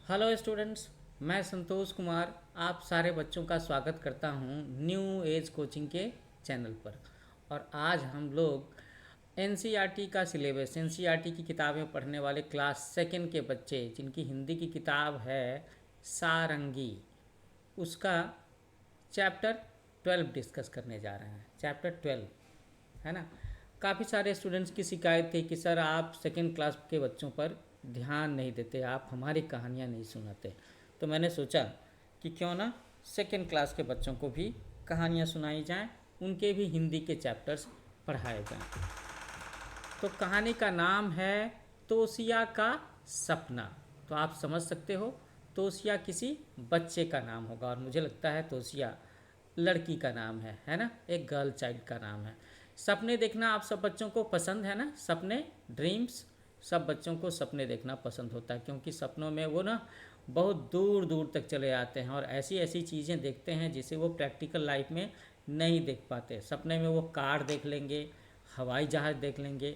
Hello students, मैं संतोष कुमार आप सारे बच्चों का स्वागत करता हूं न्यू एज कोचिंग के चैनल पर। और आज हम लोग एनसीईआरटी का सिलेबस, एनसीईआरटी की किताबें पढ़ने वाले क्लास सेकंड के बच्चे जिनकी हिंदी की किताब है सारंगी, उसका चैप्टर 12 डिस्कस करने जा रहे हैं। चैप्टर 12 है ना। काफ़ी सारे स्टूडेंट्स की शिकायत थी कि सर आप सेकेंड क्लास के बच्चों पर ध्यान नहीं देते, आप हमारी कहानियाँ नहीं सुनाते। तो मैंने सोचा कि क्यों ना सेकेंड क्लास के बच्चों को भी कहानियाँ सुनाई जाएं, उनके भी हिंदी के चैप्टर्स पढ़ाए जाएं। तो कहानी का नाम है तोसिया का सपना। तो आप समझ सकते हो तोसिया किसी बच्चे का नाम होगा, और मुझे लगता है तोसिया लड़की का नाम है ना, एक गर्ल चाइल्ड का नाम है। सपने देखना आप सब बच्चों को पसंद है ना, सपने, ड्रीम्स। सब बच्चों को सपने देखना पसंद होता है, क्योंकि सपनों में वो ना बहुत दूर दूर तक चले आते हैं और ऐसी ऐसी चीज़ें देखते हैं जिसे वो प्रैक्टिकल लाइफ में नहीं देख पाते। सपने में वो कार देख लेंगे, हवाई जहाज़ देख लेंगे,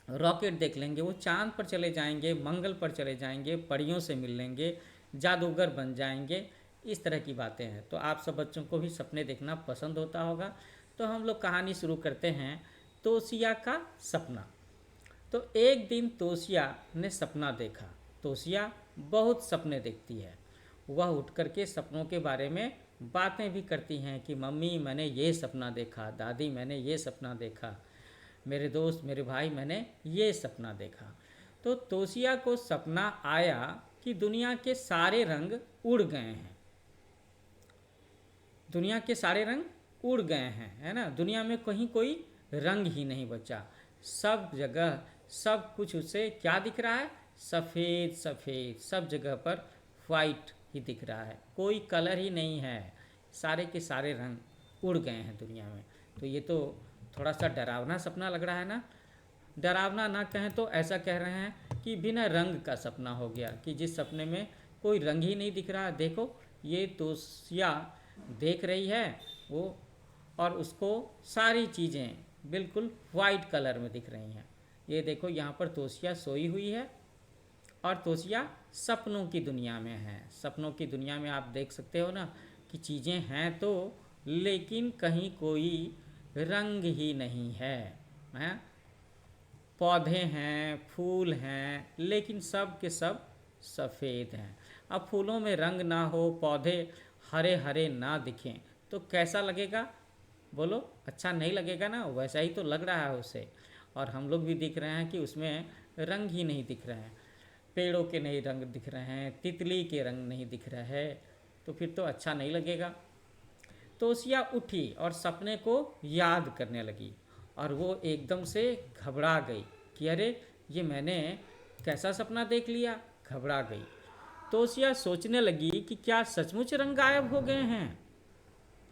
रॉकेट देख लेंगे, वो चांद पर चले जाएंगे, मंगल पर चले जाएंगे, परियों से मिल लेंगे, जादूगर बन जाएंगे। इस तरह की बातें हैं। तो आप सब बच्चों को भी सपने देखना पसंद होता होगा। तो हम लोग कहानी शुरू करते हैं, तोसिया का सपना। तो एक दिन तोसिया ने सपना देखा। तोसिया बहुत सपने देखती है। वह उठ करके सपनों के बारे में बातें भी करती हैं कि मम्मी मैंने ये सपना देखा, दादी मैंने ये सपना देखा, मेरे दोस्त, मेरे भाई, मैंने ये सपना देखा। तो तोसिया को सपना आया कि दुनिया के सारे रंग उड़ गए हैं। दुनिया के सारे रंग उड़ गए हैं, है ना। दुनिया में कहीं कोई रंग ही नहीं बचा। सब जगह सब कुछ उसे क्या दिख रहा है? सफ़ेद सफ़ेद, सब जगह पर वाइट ही दिख रहा है, कोई कलर ही नहीं है। सारे के सारे रंग उड़ गए हैं दुनिया में। तो ये तो थोड़ा सा डरावना सपना लग रहा है ना। डरावना ना कहें तो ऐसा कह रहे हैं कि बिना रंग का सपना हो गया, कि जिस सपने में कोई रंग ही नहीं दिख रहा। देखो ये तोसिया देख रही है वो, और उसको सारी चीज़ें बिल्कुल वाइट कलर में दिख रही हैं। ये देखो यहाँ पर तोसिया सोई हुई है और तोसिया सपनों की दुनिया में है। सपनों की दुनिया में आप देख सकते हो ना कि चीज़ें हैं तो, लेकिन कहीं कोई रंग ही नहीं है, हैं। पौधे हैं, फूल हैं, लेकिन सब के सब सफ़ेद हैं। अब फूलों में रंग ना हो, पौधे हरे हरे ना दिखें तो कैसा लगेगा? बोलो, अच्छा नहीं लगेगा ना। वैसा ही तो लग रहा है उसे। और हम लोग भी दिख रहे हैं कि उसमें रंग ही नहीं दिख रहे हैं। पेड़ों के नहीं रंग दिख रहे हैं, तितली के रंग नहीं दिख रहे हैं, तो फिर तो अच्छा नहीं लगेगा। तोसिया उठी और सपने को याद करने लगी, और वो एकदम से घबरा गई कि अरे ये मैंने कैसा सपना देख लिया। घबरा गई। तोसिया सोचने लगी कि क्या सचमुच रंग गायब हो गए हैं।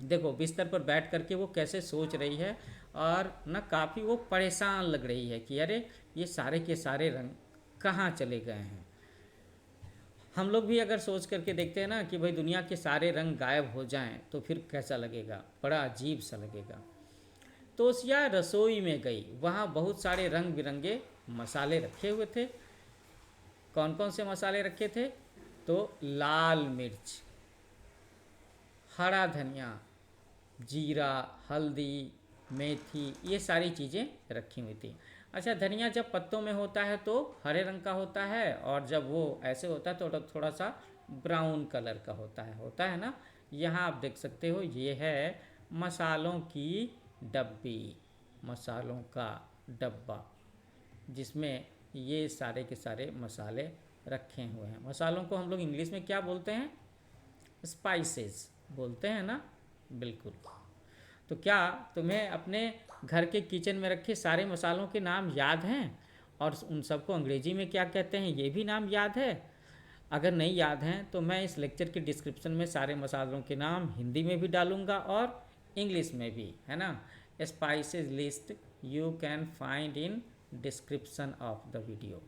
देखो बिस्तर पर बैठ करके वो कैसे सोच रही है, और ना काफ़ी वो परेशान लग रही है कि अरे ये सारे के सारे रंग कहाँ चले गए हैं। हम लोग भी अगर सोच करके देखते हैं ना कि भाई दुनिया के सारे रंग गायब हो जाएं तो फिर कैसा लगेगा, बड़ा अजीब सा लगेगा। तोसिया रसोई में गई, वहाँ बहुत सारे रंग बिरंगे मसाले रखे हुए थे। कौन कौन से मसाले रखे थे? तो लाल मिर्च, हरा धनिया, जीरा, हल्दी, मेथी, ये सारी चीज़ें रखी हुई थी। अच्छा, धनिया जब पत्तों में होता है तो हरे रंग का होता है, और जब वो ऐसे होता है तो थोड़ा सा ब्राउन कलर का होता है ना। यहाँ आप देख सकते हो ये है मसालों की डब्बी, मसालों का डब्बा, जिसमें ये सारे के सारे मसाले रखे हुए हैं। मसालों को हम लोग इंग्लिश में क्या बोलते हैं? स्पाइसेस बोलते हैं ना। बिल्कुल। तो क्या तुम्हें अपने घर के किचन में रखे सारे मसालों के नाम याद हैं, और उन सबको अंग्रेजी में क्या कहते हैं ये भी नाम याद है? अगर नहीं याद हैं तो मैं इस लेक्चर के डिस्क्रिप्शन में सारे मसालों के नाम हिंदी में भी डालूंगा और इंग्लिश में भी, है ना। Spices list you can find in description of the video.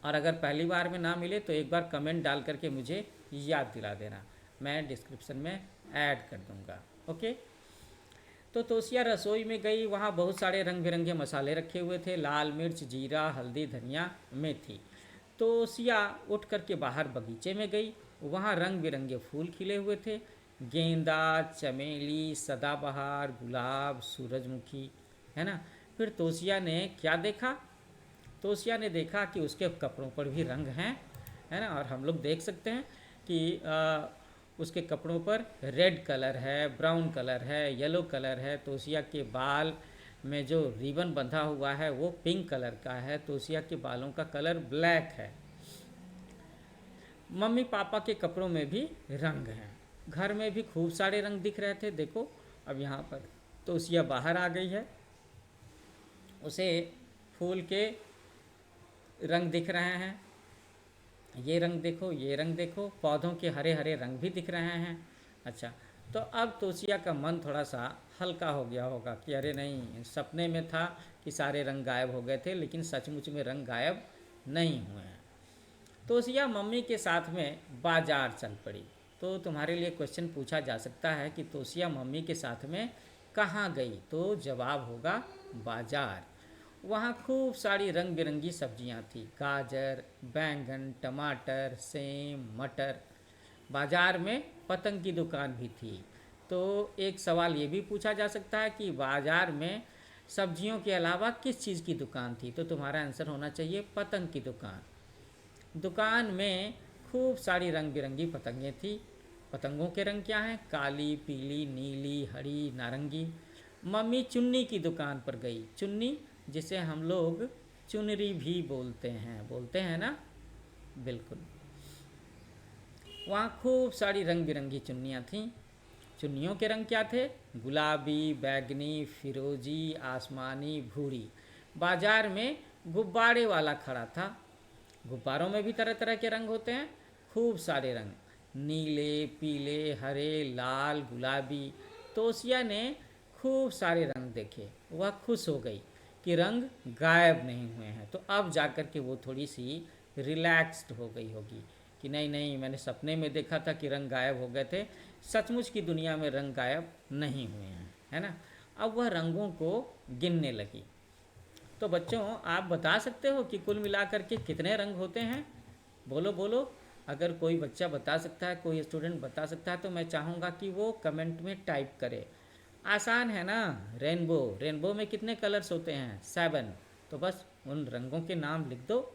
और अगर पहली बार में ना मिले तो एक बार कमेंट डाल करके मुझे याद दिला देना, मैं डिस्क्रिप्शन में ऐड कर दूंगा। ओके। तो तोसिया रसोई में गई, वहाँ बहुत सारे रंग बिरंगे मसाले रखे हुए थे, लाल मिर्च, जीरा, हल्दी, धनिया, मेथी। तोसिया उठ कर के बाहर बगीचे में गई। वहाँ रंग बिरंगे फूल खिले हुए थे, गेंदा, चमेली, सदाबहार, गुलाब, सूरजमुखी, है ना। फिर तोसिया ने क्या देखा? तोसिया ने देखा कि उसके कपड़ों पर भी रंग हैं, है ना। और हम लोग देख सकते हैं कि उसके कपड़ों पर रेड कलर है, ब्राउन कलर है, येलो कलर है। तोसिया के बाल में जो रिबन बंधा हुआ है वो पिंक कलर का है। तोसिया के बालों का कलर ब्लैक है। मम्मी पापा के कपड़ों में भी रंग हैं। घर में भी खूब सारे रंग दिख रहे थे। देखो अब यहाँ पर तोसिया बाहर आ गई है, उसे फूल के रंग दिख रहे हैं। ये रंग देखो, ये रंग देखो, पौधों के हरे हरे रंग भी दिख रहे हैं। अच्छा, तो अब तोसिया का मन थोड़ा सा हल्का हो गया होगा कि अरे नहीं, सपने में था कि सारे रंग गायब हो गए थे, लेकिन सचमुच में रंग गायब नहीं हुए हैं। तोसिया मम्मी के साथ में बाजार चल पड़ी। तो तुम्हारे लिए क्वेश्चन पूछा जा सकता है कि तोसिया मम्मी के साथ में कहाँ गई? तो जवाब होगा बाजार। वहाँ खूब सारी रंग बिरंगी सब्जियाँ थी, गाजर, बैंगन, टमाटर, सेम, मटर। बाजार में पतंग की दुकान भी थी। तो एक सवाल ये भी पूछा जा सकता है कि बाजार में सब्जियों के अलावा किस चीज़ की दुकान थी? तो तुम्हारा आंसर होना चाहिए पतंग की दुकान। दुकान में खूब सारी रंग बिरंगी पतंगें थी। पतंगों के रंग क्या हैं? काली, पीली, नीली, हरी, नारंगी। मम्मी चुन्नी की दुकान पर गई। चुन्नी जिसे हम लोग चुनरी भी बोलते हैं ना, बिल्कुल। वहाँ खूब सारी रंग बिरंगी चुन्नियाँ थीं। चुन्नियों के रंग क्या थे? गुलाबी, बैगनी, फिरोजी, आसमानी, भूरी। बाजार में गुब्बारे वाला खड़ा था। गुब्बारों में भी तरह तरह के रंग होते हैं, खूब सारे रंग, नीले, पीले, हरे, लाल, गुलाबी। तोसिया ने खूब सारे रंग देखे। वह खुश हो गई कि रंग गायब नहीं हुए हैं। तो अब जाकर के वो थोड़ी सी रिलैक्स्ड हो गई होगी कि नहीं नहीं, मैंने सपने में देखा था कि रंग गायब हो गए थे, सचमुच की दुनिया में रंग गायब नहीं हुए हैं, है ना। अब वह रंगों को गिनने लगी। तो बच्चों, आप बता सकते हो कि कुल मिलाकर के कितने रंग होते हैं? बोलो बोलो। अगर कोई बच्चा बता सकता है, कोई स्टूडेंट बता सकता है, तो मैं चाहूँगा कि वो कमेंट में टाइप करे। आसान है ना। रेनबो, रेनबो में कितने कलर्स होते हैं? 7। तो बस उन रंगों के नाम लिख दो।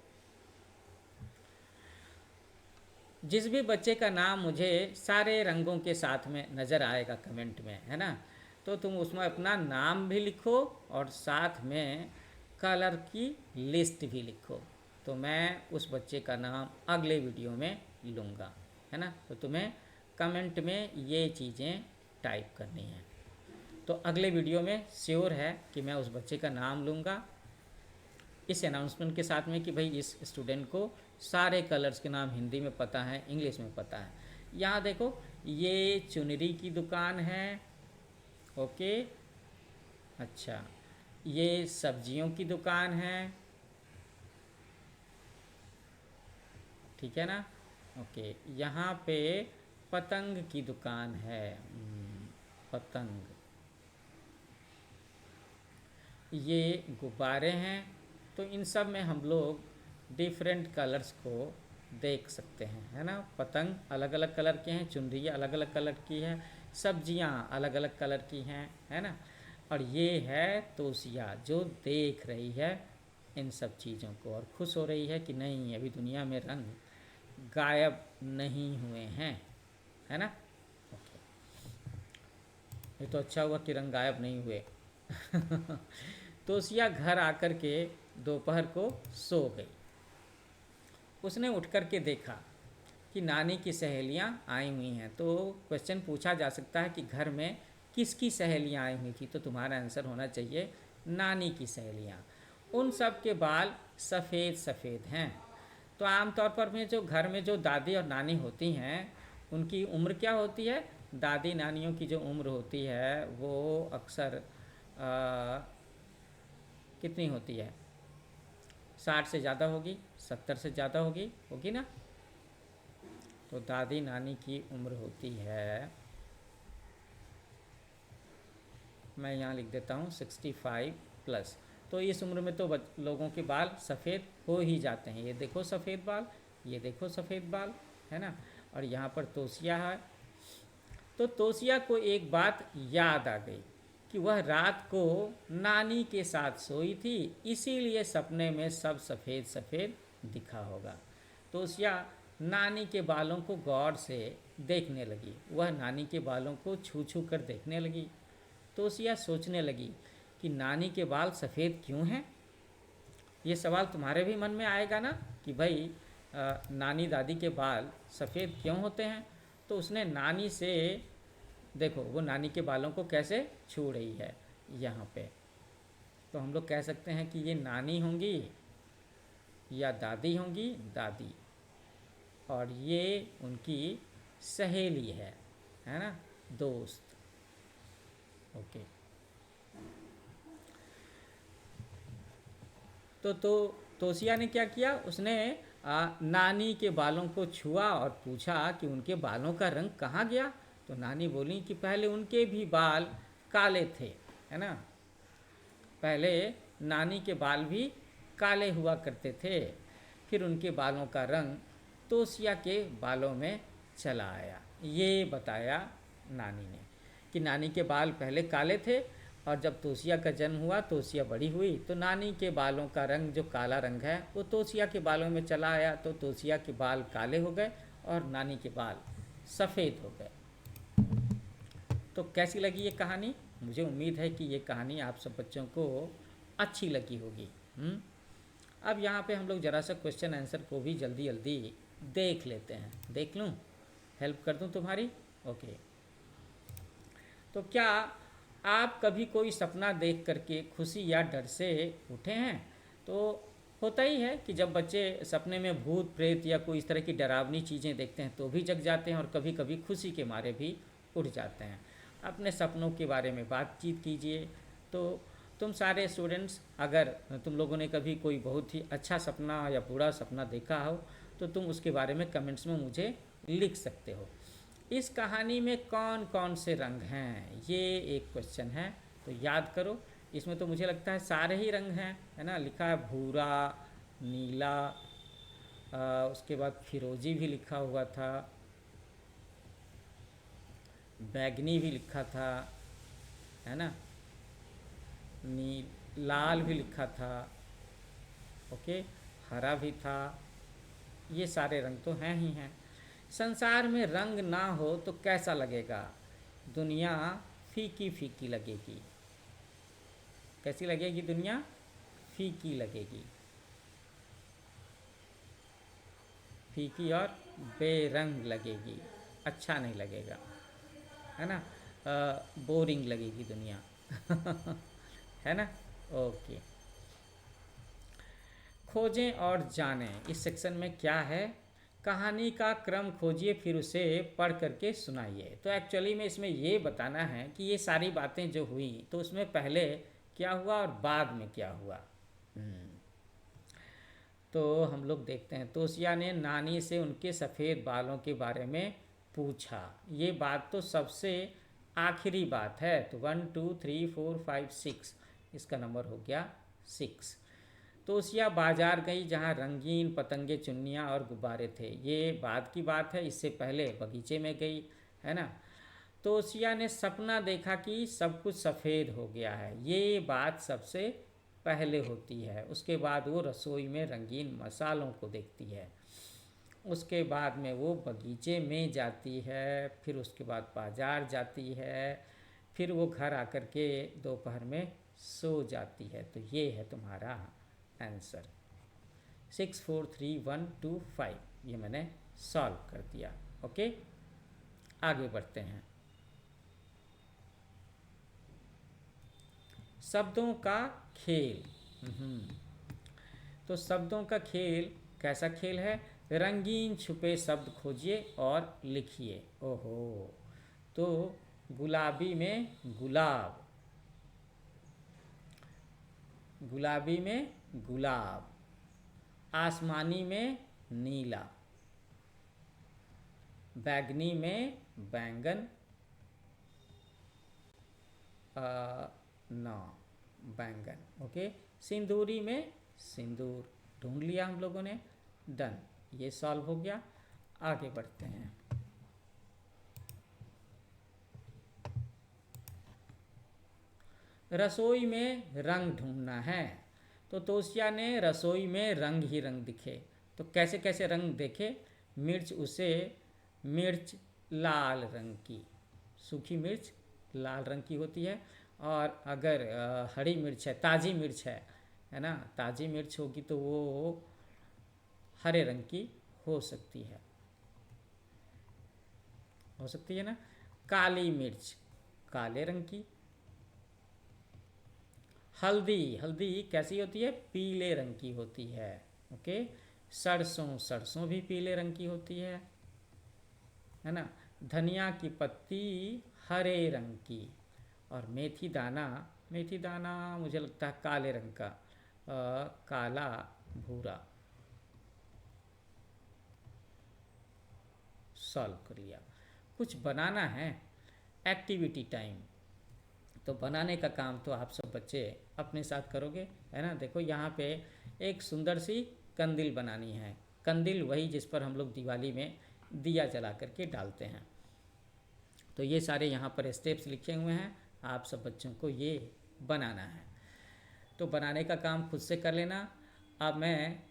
जिस भी बच्चे का नाम मुझे सारे रंगों के साथ में नज़र आएगा कमेंट में, है ना, तो तुम उसमें अपना नाम भी लिखो और साथ में कलर की लिस्ट भी लिखो। तो मैं उस बच्चे का नाम अगले वीडियो में लूँगा, है ना। तो तुम्हें कमेंट में ये चीज़ें टाइप करनी है। तो अगले वीडियो में श्योर है कि मैं उस बच्चे का नाम लूँगा, इस अनाउंसमेंट के साथ में कि भाई इस स्टूडेंट को सारे कलर्स के नाम हिंदी में पता है, इंग्लिश में पता है। यहाँ देखो, ये चुनरी की दुकान है, ओके। अच्छा, ये सब्जियों की दुकान है, ठीक है ना, ओके। यहाँ पे पतंग की दुकान है, पतंग। ये गुब्बारे हैं। तो इन सब में हम लोग डिफरेंट कलर्स को देख सकते हैं, है ना। पतंग अलग अलग कलर के हैं, चुनरी अलग अलग कलर की है, सब्जियां अलग अलग कलर की हैं, है ना। और ये है तोसिया जो देख रही है इन सब चीज़ों को और खुश हो रही है कि नहीं, अभी दुनिया में रंग गायब नहीं हुए हैं, है ना। ओके, ये तो अच्छा हुआ कि रंग गायब नहीं हुए। तोसिया घर आकर के दोपहर को सो गई। उसने उठ कर के देखा कि नानी की सहेलियां आई हुई हैं। तो क्वेश्चन पूछा जा सकता है कि घर में किसकी सहेलियां आई हुई थी? तो तुम्हारा आंसर होना चाहिए नानी की सहेलियां। उन सब के बाल सफ़ेद सफ़ेद हैं। तो आमतौर पर में जो घर में जो दादी और नानी होती हैं, उनकी उम्र क्या होती है? दादी नानियों की जो उम्र होती है वो अक्सर कितनी होती है? 60 से ज़्यादा होगी, 70 से ज़्यादा होगी ना। तो दादी नानी की उम्र होती है, मैं यहाँ लिख देता हूँ 65 प्लस। तो इस उम्र में तो लोगों के बाल सफ़ेद हो ही जाते हैं। ये देखो सफ़ेद बाल, ये देखो सफ़ेद बाल, है ना। और यहाँ पर तोसिया है। तो तोसिया को एक बात याद आ गई कि वह रात को नानी के साथ सोई थी, इसीलिए सपने में सब सफ़ेद सफ़ेद दिखा होगा। तोसिया नानी के बालों को गौर से देखने लगी। वह नानी के बालों को छू छू कर देखने लगी। तोसिया सोचने लगी कि नानी के बाल सफ़ेद क्यों हैं। ये सवाल तुम्हारे भी मन में आएगा ना कि भाई नानी दादी के बाल सफ़ेद क्यों होते हैं। तो उसने नानी से, देखो वो नानी के बालों को कैसे छू रही है यहाँ पे। तो हम लोग कह सकते हैं कि ये नानी होंगी या दादी होंगी, दादी, और ये उनकी सहेली है ना, दोस्त। ओके। तो तोसिया ने क्या किया, उसने नानी के बालों को छुआ और पूछा कि उनके बालों का रंग कहाँ गया। तो नानी बोली कि पहले उनके भी बाल काले थे, है ना। पहले नानी के बाल भी काले हुआ करते थे, फिर उनके बालों का रंग तोसिया के बालों में चला आया। ये बताया नानी ने कि नानी के बाल पहले काले थे, और जब तोसिया का जन्म हुआ, तोसिया बड़ी हुई, तो नानी के बालों का रंग जो काला रंग है वो तोसिया के बालों में चला आया। तो तोसिया के बाल काले हो गए और नानी के बाल सफ़ेद हो गए। तो कैसी लगी ये कहानी? मुझे उम्मीद है कि ये कहानी आप सब बच्चों को अच्छी लगी होगी। अब यहाँ पे हम लोग ज़रा सा क्वेश्चन आंसर को भी जल्दी जल्दी देख लेते हैं। देख लूँ, हेल्प कर दूँ तुम्हारी? ओके। तो क्या आप कभी कोई सपना देख करके खुशी या डर से उठे हैं? तो होता ही है कि जब बच्चे सपने में भूत प्रेत या कोई इस तरह की डरावनी चीज़ें देखते हैं तो भी जग जाते हैं, और कभी कभी खुशी के मारे भी उठ जाते हैं। अपने सपनों के बारे में बातचीत कीजिए। तो तुम सारे स्टूडेंट्स, अगर तुम लोगों ने कभी कोई बहुत ही अच्छा सपना या बुरा सपना देखा हो तो तुम उसके बारे में कमेंट्स में मुझे लिख सकते हो। इस कहानी में कौन कौन से रंग हैं, ये एक क्वेश्चन है, तो याद करो। इसमें तो मुझे लगता है सारे ही रंग हैं, है ना। लिखा है भूरा, नीला, उसके बाद फिरोजी भी लिखा हुआ था, बैगनी भी लिखा था, है ना, लाल भी लिखा था, ओके, हरा भी था। ये सारे रंग तो हैं ही हैं। संसार में रंग ना हो तो कैसा लगेगा? दुनिया फीकी फीकी लगेगी। कैसी लगेगी दुनिया? फीकी लगेगी, फीकी और बेरंग लगेगी। अच्छा नहीं लगेगा, है ना। बोरिंग लगेगी दुनिया। है ना। ओके। खोजें और जानें, इस सेक्शन में क्या है? कहानी का क्रम खोजिए, फिर उसे पढ़ करके सुनाइए। तो एक्चुअली में इसमें ये बताना है कि ये सारी बातें जो हुई तो उसमें पहले क्या हुआ और बाद में क्या हुआ। तो हम लोग देखते हैं। तोसिया ने नानी से उनके सफ़ेद बालों के बारे में पूछा। ये बात तो सबसे आखिरी बात है। तो 1 2 3 4 5 6, इसका नंबर हो गया 6। तोसिया बाजार गई जहाँ रंगीन पतंगे, चुन्नियाँ और गुब्बारे थे। ये बाद की बात है, इससे पहले बगीचे में गई, है ना। तोसिया ने सपना देखा कि सब कुछ सफ़ेद हो गया है। ये बात सबसे पहले होती है। उसके बाद वो रसोई में रंगीन मसालों को देखती है। उसके बाद में वो बगीचे में जाती है, फिर उसके बाद बाजार जाती है, फिर वो घर आकर के दोपहर में सो जाती है। तो ये है तुम्हारा आंसर 6 4 3 1 2 5। ये मैंने सॉल्व कर दिया। ओके, आगे बढ़ते हैं। शब्दों का खेल। तो शब्दों का खेल कैसा खेल है? रंगीन छुपे शब्द खोजिए और लिखिए। ओहो, तो गुलाबी में गुलाब, गुलाबी में गुलाब, आसमानी में नीला, बैगनी में बैंगन, ना बैंगन, ओके। सिंदूरी में सिंदूर ढूंढ लिया हम लोगों ने, डन, ये सॉल्व हो गया। आगे बढ़ते हैं। रसोई में रंग ढूंढना है, तो तोशिया ने रसोई में रंग ही रंग दिखे। तो कैसे कैसे रंग देखे? मिर्च लाल रंग की, सूखी मिर्च लाल रंग की होती है, और अगर हरी मिर्च है, ताज़ी मिर्च है ना, ताज़ी मिर्च होगी तो वो हरे रंग की हो सकती है, ना। काली मिर्च काले रंग की। हल्दी कैसी होती है? पीले रंग की होती है, ओके। सरसों भी पीले रंग की होती है ना। धनिया की पत्ती हरे रंग की, और मेथी दाना मुझे लगता है काले रंग का, काला भूरा। सॉल्व कर लिया। कुछ बनाना है, एक्टिविटी टाइम। तो बनाने का काम तो आप सब बच्चे अपने साथ करोगे, है ना। देखो यहाँ पे एक सुंदर सी कंदील बनानी है। कंदील वही जिस पर हम लोग दिवाली में दिया जला करके डालते हैं। तो ये सारे यहाँ पर स्टेप्स लिखे हुए हैं, आप सब बच्चों को ये बनाना है। तो बनाने का काम खुद से कर लेना। अब मैं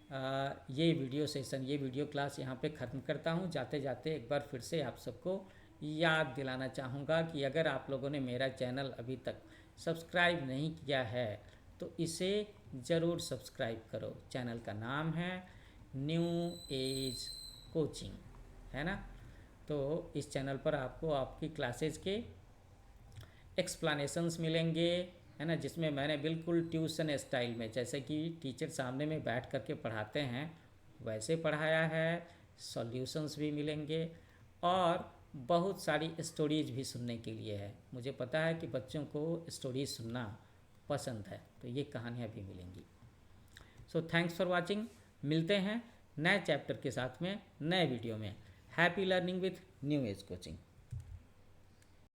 ये वीडियो क्लास यहाँ पे ख़त्म करता हूँ। जाते जाते एक बार फिर से आप सबको याद दिलाना चाहूँगा कि अगर आप लोगों ने मेरा चैनल अभी तक सब्सक्राइब नहीं किया है तो इसे ज़रूर सब्सक्राइब करो। चैनल का नाम है न्यू एज कोचिंग, है ना। तो इस चैनल पर आपको आपकी क्लासेज के एक्सप्लेनेशंस मिलेंगे, है ना, जिसमें मैंने बिल्कुल ट्यूशन स्टाइल में, जैसे कि टीचर सामने में बैठ करके पढ़ाते हैं वैसे पढ़ाया है। सॉल्यूशंस भी मिलेंगे और बहुत सारी स्टोरीज भी सुनने के लिए है। मुझे पता है कि बच्चों को स्टोरीज सुनना पसंद है, तो ये कहानियाँ भी मिलेंगी। So thanks for watching. मिलते हैं नए चैप्टर के साथ में, नए वीडियो में। Happy learning with new age coaching.